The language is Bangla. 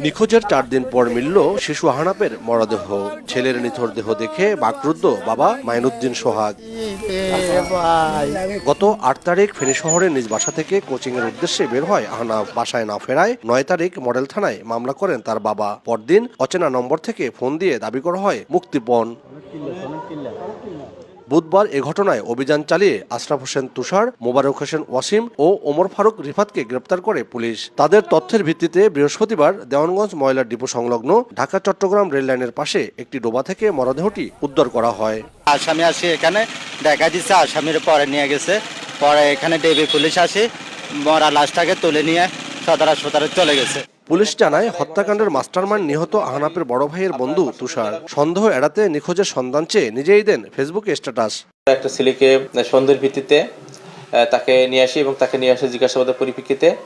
নিখোঁজের 4 দিন পর মিলল শিশু আহনাফের মরদেহ। ছেলের নিথর দেহ দেখে বাকরুদ্ধ বাবা মাইনুদ্দিন সোহাগ। গত 8 তারিখ ফেনী শহরের নিজ বাসা থেকে কোচিং এর উদ্দেশ্যে বের হয় আহনাফ। বাসায় না ফেরায় 9 তারিখ মডেল থানায় মামলা করেন তার বাবা। পরদিন অচেনা নম্বর থেকে ফোন দিয়ে দাবি করা হয় মুক্তিপণ। বুধবার এ ঘটনায় অভিযান চালিয়ে আশরাফ হোসেন তুষার, মোবারক হোসেন ওয়াসিম ও ওমর ফারুক রিফাতকে গ্রেপ্তার করে পুলিশ। তাদের তথ্যের ভিত্তিতে বৃহস্পতিবার দেওয়ানগঞ্জ ময়লার ডিপো সংলগ্ন ঢাকা চট্টগ্রাম রেল লাইনের পাশে একটি ডোবা থেকে মরদেহটি উদ্ধার করা হয়। আসামি আসে এখানে দেখা দিচ্ছে, আসামির পরে নিয়ে গেছে। পরে এখানে ডিবি পুলিশ আসে, মরা লাশটাকে তুলে নিয়ে সদর হাসপাতালে চলে গেছে। পুলিশ জানায় হত্যাকাণ্ডের মাস্টারমাইন্ড নিহত আহনাফের বড় ভাইয়ের বন্ধু তুষার। সন্দেহ এড়াতে নিখোঁজের সন্ধান চেয়ে নিজেই দেন ফেসবুকে স্ট্যাটাস। একটা ছেলেকে সন্দেহের ভিত্তিতে তাকে নিয়ে আসি এবং তাকে নিয়ে আসে জিজ্ঞাসাবাদের পরিপ্রেক্ষিতে